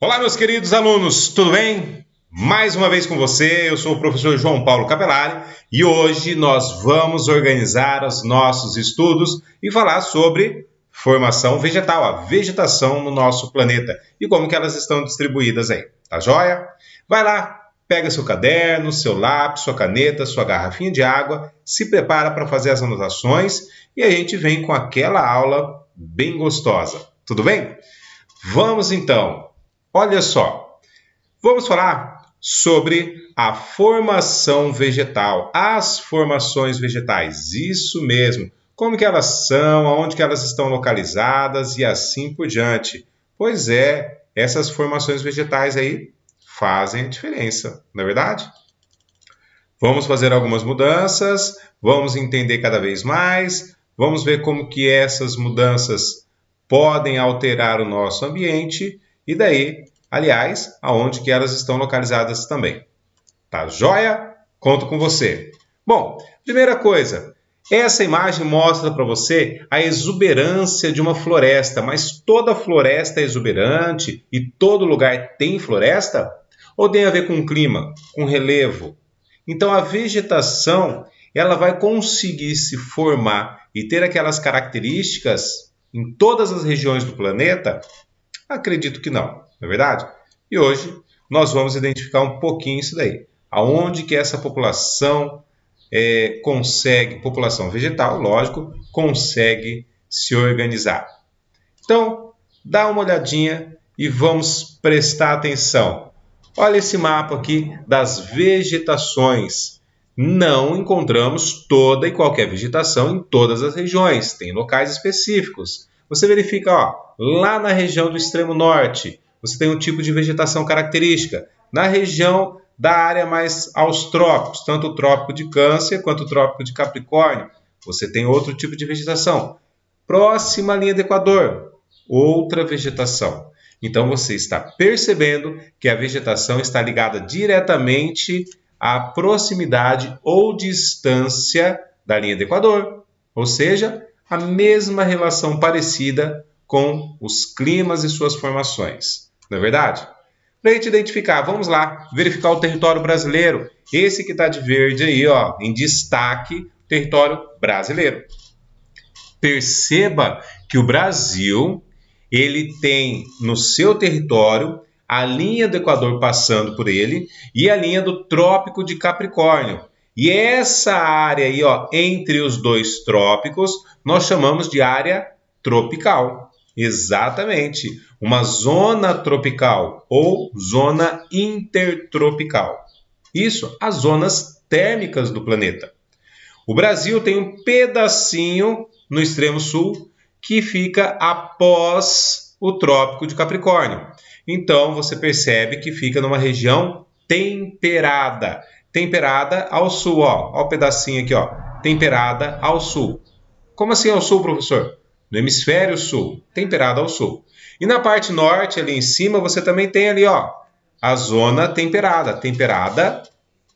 Olá, meus queridos alunos, tudo bem? Mais uma vez com você, eu sou o professor João Paulo Capelari e hoje nós vamos organizar os nossos estudos e falar sobre formação vegetal, a vegetação no nosso planeta e como que elas estão distribuídas aí, tá joia? Vai lá, pega seu caderno, seu lápis, sua caneta, sua garrafinha de água, se prepara para fazer as anotações e a gente vem com aquela aula bem gostosa, tudo bem? Vamos então. Olha só, vamos falar sobre a formação vegetal, as formações vegetais, isso mesmo. Como que elas são, aonde que elas estão localizadas e assim por diante. Pois é, essas formações vegetais aí fazem diferença, não é verdade? Vamos fazer algumas mudanças, vamos entender cada vez mais, vamos ver como que essas mudanças podem alterar o nosso ambiente e daí, aliás, aonde que elas estão localizadas também. Tá joia? Conto com você. Bom, primeira coisa, essa imagem mostra para você a exuberância de uma floresta, mas toda floresta é exuberante e todo lugar tem floresta? Ou tem a ver com o clima, com relevo? Então a vegetação, ela vai conseguir se formar e ter aquelas características em todas as regiões do planeta? Acredito que não é verdade? E hoje nós vamos identificar um pouquinho isso daí. Aonde que essa população consegue, população vegetal, lógico, consegue se organizar. Então, dá uma olhadinha e vamos prestar atenção. Olha esse mapa aqui das vegetações. Não encontramos toda e qualquer vegetação em todas as regiões, tem locais específicos. Você verifica, ó, lá na região do extremo norte, você tem um tipo de vegetação característica. Na região da área mais aos trópicos, tanto o trópico de Câncer quanto o trópico de Capricórnio, você tem outro tipo de vegetação. Próxima à linha do Equador, outra vegetação. Então você está percebendo que a vegetação está ligada diretamente à proximidade ou distância da linha do Equador, ou seja, a mesma relação parecida com os climas e suas formações. Não é verdade? Para a gente identificar, vamos lá, verificar o território brasileiro. Esse que está de verde aí, ó, em destaque, território brasileiro. Perceba que o Brasil, ele tem no seu território a linha do Equador passando por ele e a linha do Trópico de Capricórnio. E essa área aí, ó, entre os dois trópicos, nós chamamos de área tropical. Exatamente, uma zona tropical ou zona intertropical. Isso, as zonas térmicas do planeta. O Brasil tem um pedacinho no extremo sul que fica após o Trópico de Capricórnio. Então você percebe que fica numa região temperada. Temperada ao sul, ó. Ó o pedacinho aqui, ó. Temperada ao sul. Como assim ao sul, professor? No hemisfério sul. Temperada ao sul. E na parte norte, ali em cima, você também tem ali, ó, a zona temperada. Temperada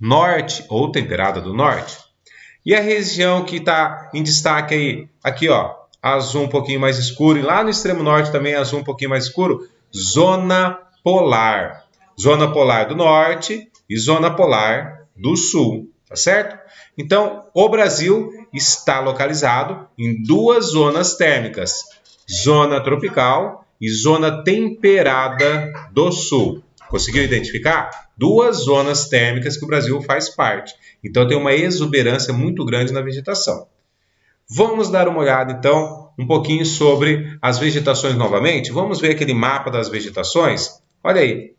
norte ou temperada do norte. E a região que está em destaque aí, aqui ó, azul um pouquinho mais escuro, e lá no extremo norte também azul um pouquinho mais escuro, zona polar. Zona polar do norte e zona polar do sul, tá certo? Então, o Brasil está localizado em duas zonas térmicas, zona tropical e zona temperada do sul. Conseguiu identificar? Duas zonas térmicas que o Brasil faz parte. Então tem uma exuberância muito grande na vegetação. Vamos dar uma olhada então um pouquinho sobre as vegetações novamente? Vamos ver aquele mapa das vegetações? Olha aí.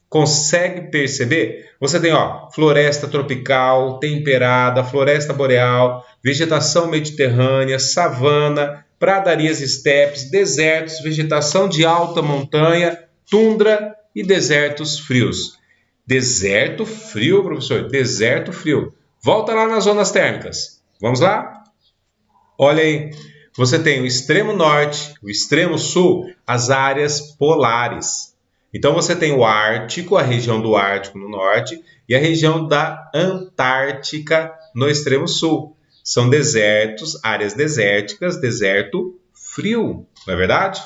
Consegue perceber? Você tem, ó, floresta tropical, temperada, floresta boreal, vegetação mediterrânea, savana, pradarias e estepes, desertos, vegetação de alta montanha, tundra e desertos frios. Deserto frio, professor, deserto frio. Volta lá nas zonas térmicas. Vamos lá? Olha aí, você tem o extremo norte, o extremo sul, as áreas polares. Então você tem o Ártico, a região do Ártico no norte, e a região da Antártica no extremo sul. São desertos, áreas desérticas, deserto frio, não é verdade?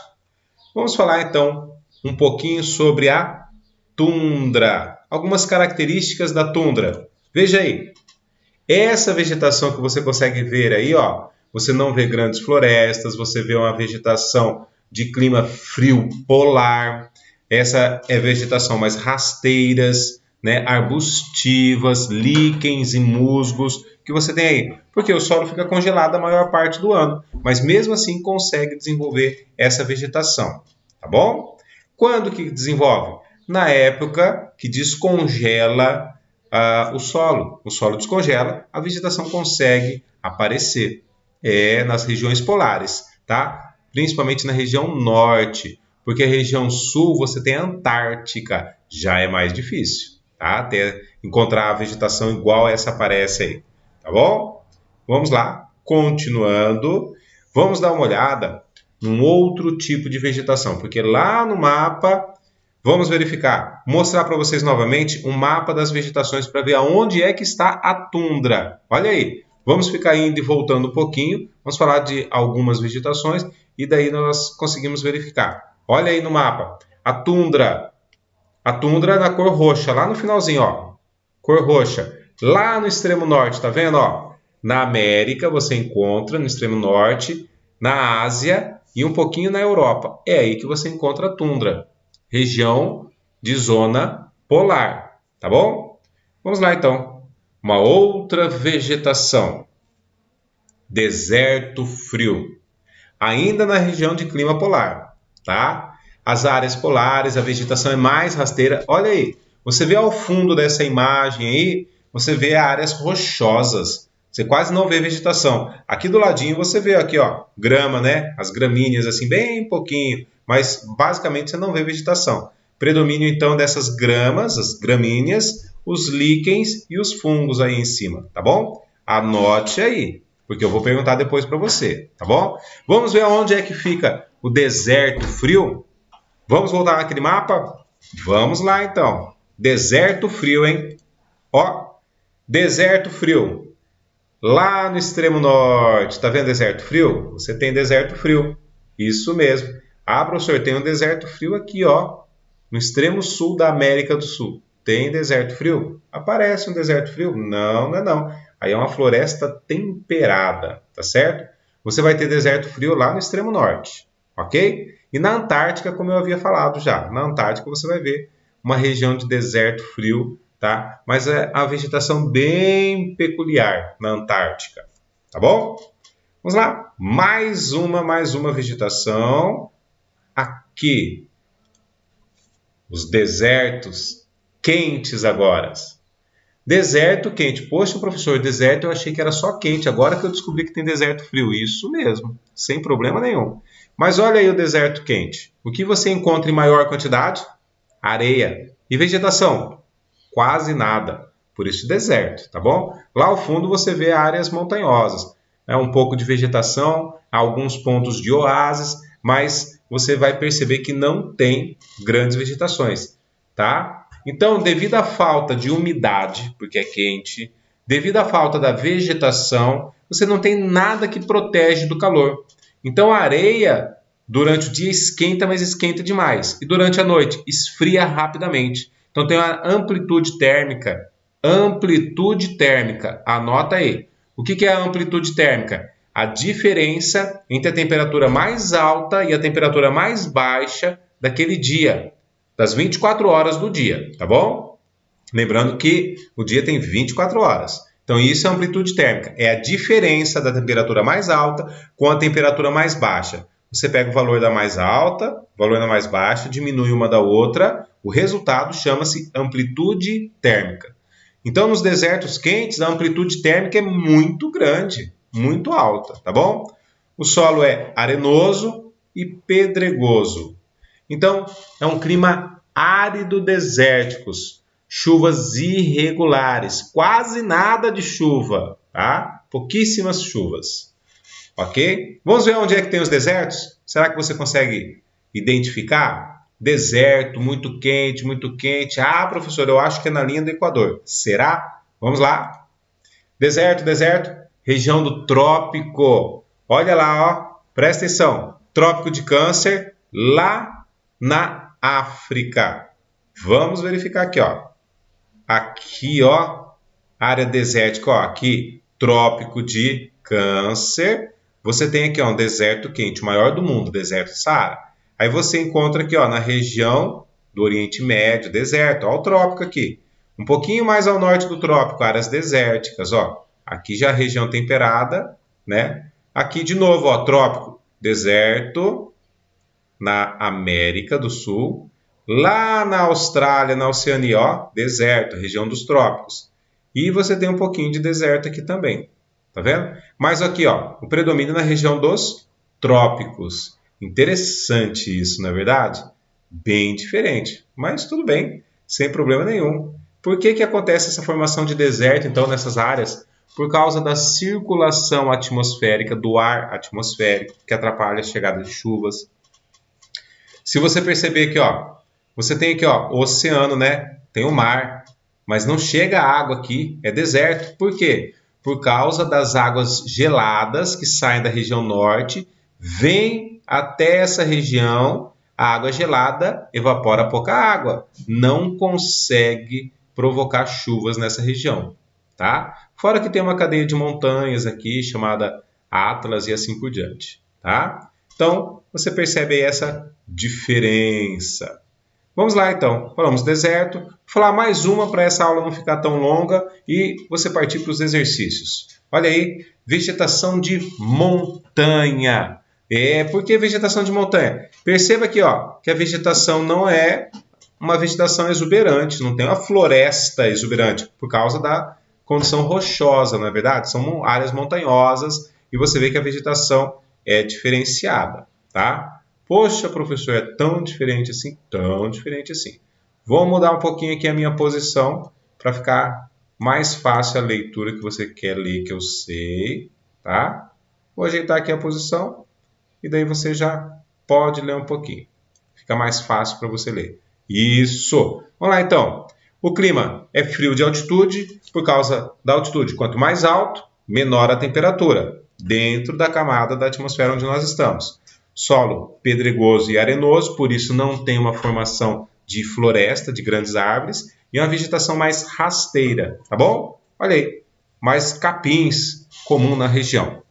Vamos falar então um pouquinho sobre a tundra. Algumas características da tundra. Veja aí. Essa vegetação que você consegue ver aí, ó, você não vê grandes florestas, você vê uma vegetação de clima frio polar. Essa é vegetação mais rasteiras, né, arbustivas, líquens e musgos que você tem aí. Porque o solo fica congelado a maior parte do ano, mas mesmo assim consegue desenvolver essa vegetação, tá bom? Quando que desenvolve? Na época que descongela o solo descongela, a vegetação consegue aparecer nas regiões polares, tá? Principalmente na região norte, porque a região sul você tem a Antártica, já é mais difícil, tá? Encontrar a vegetação igual essa aparece aí, tá bom? Vamos lá, continuando, vamos dar uma olhada num outro tipo de vegetação, porque lá no mapa vamos verificar, mostrar para vocês novamente um mapa das vegetações para ver aonde é que está a tundra. Olha aí, vamos ficar indo e voltando um pouquinho, vamos falar de algumas vegetações e daí nós conseguimos verificar. Olha aí no mapa, a tundra na cor roxa, lá no finalzinho, ó, cor roxa, lá no extremo norte, tá vendo, ó? Na América você encontra, no extremo norte, na Ásia e um pouquinho na Europa. É aí que você encontra a tundra. Região de zona polar, tá bom? Vamos lá então. Uma outra vegetação. Deserto frio. Ainda na região de clima polar, tá? As áreas polares, a vegetação é mais rasteira. Olha aí, você vê ao fundo dessa imagem aí, você vê áreas rochosas. Você quase não vê vegetação. Aqui do ladinho você vê aqui, ó, grama, né? As gramíneas assim, bem pouquinho, mas basicamente você não vê vegetação. Predomínio então dessas gramas, as gramíneas, os líquens e os fungos aí em cima, tá bom? Anote aí, porque eu vou perguntar depois para você, tá bom? Vamos ver onde é que fica o deserto frio? Vamos voltar naquele mapa? Vamos lá então. Deserto frio, hein? Ó, deserto frio. Lá no extremo norte, tá vendo deserto frio? Você tem deserto frio. Isso mesmo. Ah, professor, tem um deserto frio aqui, ó. No extremo sul da América do Sul. Tem deserto frio? Aparece um deserto frio? Não, não é não. Aí é uma floresta temperada, tá certo? Você vai ter deserto frio lá no extremo norte, ok? E na Antártica, como eu havia falado já, na Antártica você vai ver uma região de deserto frio, tá? Mas é a vegetação bem peculiar na Antártica, tá bom? Vamos lá, mais uma vegetação aqui. Os desertos quentes agora. Deserto quente. Poxa, professor, deserto eu achei que era só quente. Agora que eu descobri que tem deserto frio. Isso mesmo, sem problema nenhum. Mas olha aí o deserto quente. O que você encontra em maior quantidade? Areia. E vegetação? Quase nada. Por isso deserto, tá bom? Lá ao fundo você vê áreas montanhosas. É um pouco de vegetação, alguns pontos de oásis, mas você vai perceber que não tem grandes vegetações, tá? Então, devido à falta de umidade, porque é quente, devido à falta da vegetação, você não tem nada que protege do calor. Então, a areia, durante o dia esquenta, mas esquenta demais. E durante a noite, esfria rapidamente. Então, tem uma amplitude térmica. Amplitude térmica, anota aí. O que é a amplitude térmica? A diferença entre a temperatura mais alta e a temperatura mais baixa daquele dia, das 24 horas do dia, tá bom? Lembrando que o dia tem 24 horas. Então, isso é amplitude térmica. É a diferença da temperatura mais alta com a temperatura mais baixa. Você pega o valor da mais alta, o valor da mais baixa, diminui uma da outra. O resultado chama-se amplitude térmica. Então, nos desertos quentes, a amplitude térmica é muito grande, muito alta, tá bom? O solo é arenoso e pedregoso. Então, é um clima árido desérticos, chuvas irregulares, quase nada de chuva, tá? Pouquíssimas chuvas, ok? Vamos ver onde é que tem os desertos? Será que você consegue identificar? Deserto, muito quente, muito quente. Ah, professor, eu acho que é na linha do Equador. Será? Vamos lá. Deserto, deserto, região do trópico. Olha lá, ó, presta atenção. Trópico de Câncer, lá na África. Vamos verificar aqui, ó. Aqui, ó, área desértica, ó, aqui, Trópico de Câncer. Você tem aqui, ó, um deserto quente, o maior do mundo, deserto Saara. Aí você encontra aqui, ó, na região do Oriente Médio, deserto, ó, o trópico aqui. Um pouquinho mais ao norte do trópico, áreas desérticas, ó. Aqui já a região temperada, né? Aqui de novo, ó, trópico, deserto na América do Sul. Lá na Austrália, na Oceania, ó, deserto, região dos trópicos. E você tem um pouquinho de deserto aqui também, tá vendo? Mas aqui, ó, o predomínio na região dos trópicos. Interessante isso, não é verdade? Bem diferente, mas tudo bem, sem problema nenhum. Por que que acontece essa formação de deserto, então, nessas áreas? Por causa da circulação atmosférica, do ar atmosférico, que atrapalha a chegada de chuvas. Se você perceber aqui, ó, você tem aqui, ó, o oceano, né? Tem o mar, mas não chega água aqui, é deserto. Por quê? Por causa das águas geladas que saem da região norte, vem até essa região, a água gelada evapora pouca água, não consegue provocar chuvas nessa região, tá? Fora que tem uma cadeia de montanhas aqui, chamada Atlas e assim por diante, tá? Então, você percebe aí essa diferença. Vamos lá, então. Falamos deserto. Vou falar mais uma para essa aula não ficar tão longa e você partir para os exercícios. Olha aí, vegetação de montanha. Por que vegetação de montanha? Perceba aqui, ó, que a vegetação não é uma vegetação exuberante, não tem uma floresta exuberante, por causa da condição rochosa, não é verdade? São áreas montanhosas e você vê que a vegetação é diferenciada, tá? Poxa, professor, é tão diferente assim? Tão diferente assim. Vou mudar um pouquinho aqui a minha posição para ficar mais fácil a leitura que você quer ler, que eu sei, tá? Vou ajeitar aqui a posição e daí você já pode ler um pouquinho. Fica mais fácil para você ler. Isso! Vamos lá, então. O clima é frio de altitude por causa da altitude. Quanto mais alto, menor a temperatura, dentro da camada da atmosfera onde nós estamos. Solo pedregoso e arenoso, por isso não tem uma formação de floresta, de grandes árvores, e uma vegetação mais rasteira, tá bom? Olha aí, mais capins comum na região.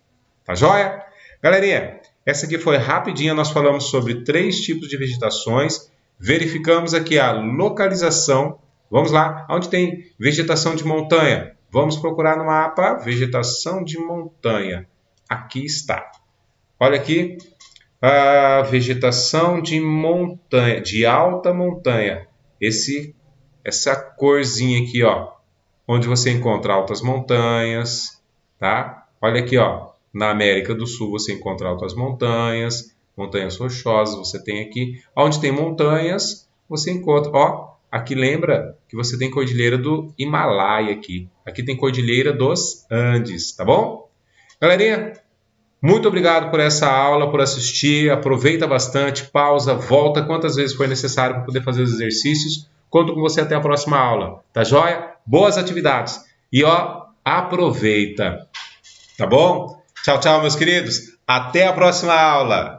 Tá joia? Galerinha, essa aqui foi rapidinha, nós falamos sobre 3 tipos de vegetações, verificamos aqui a localização. Vamos lá, onde tem vegetação de montanha? Vamos procurar no mapa vegetação de montanha. Aqui está. Olha aqui, a vegetação de montanha, de alta montanha. Essa corzinha aqui, ó, onde você encontra altas montanhas, tá? Olha aqui, ó, na América do Sul você encontra altas montanhas, montanhas rochosas, você tem aqui. Onde tem montanhas, você encontra, ó, aqui lembra que você tem cordilheira do Himalaia aqui. Aqui tem cordilheira dos Andes, tá bom? Galerinha, muito obrigado por essa aula, por assistir. Aproveita bastante, pausa, volta quantas vezes for necessário para poder fazer os exercícios. Conto com você até a próxima aula, tá joia? Boas atividades. E ó, aproveita, tá bom? Tchau, tchau, meus queridos. Até a próxima aula.